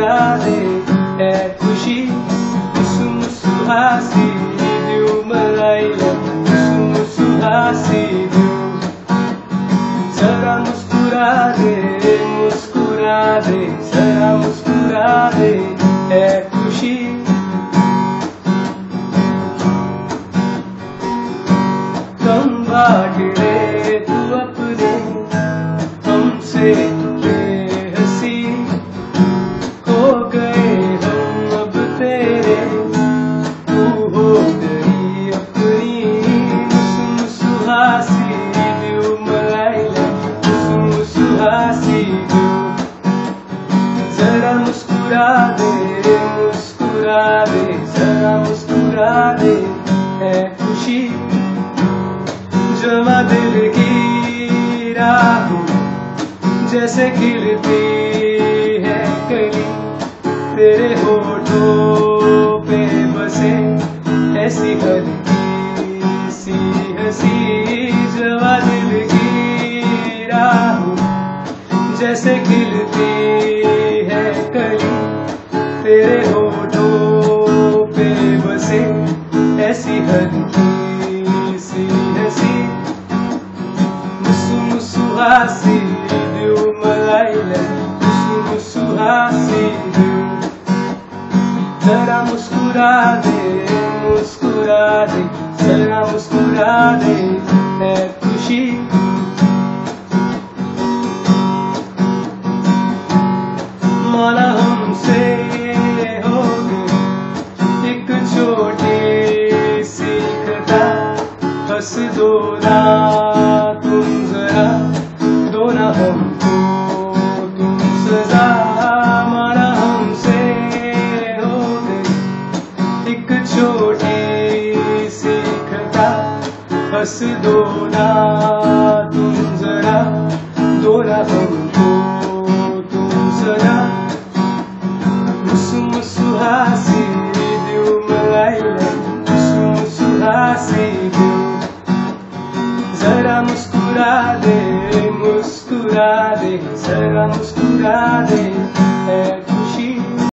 मुस्कुरा दे है खुशी मुसु मुसु हासी दियो मलाइला मुसु मुसु हासी दियो जरा मुस्कुरा दे जरा मुस्कुरा दे है खुशी कम बांट ले तू अपने हमसे बेहसी खो गए हम अब तेरे तू हो गई अपनी मुसु मुसु हासी दियो मलाइला मुसु मुसु हासी दियो जरा मुस्कुरा दे जरा मुस्कुरा दे है खुशी जवा दिल की राहों जैसे खिलती है कली तेरे होठों पे बसे ऐसी हल्की सी हंसी जवा दिल की राहों जैसे खिलती है कली तेरे होठों पे बसे ऐसी हल्की सी हंसी मुसु मुसु हासी दियो मलाइला मुसु मुसु हासी दियो जरा मुस्कुरा दे जरा मुस्कुरा दे है खुशी माना हमसे हो गई एक छोटी सी खता बस दो ना तुम जरा दो ना हमको तुम सजा माना हमसे हो गई एक छोटी सी खता बस दो ना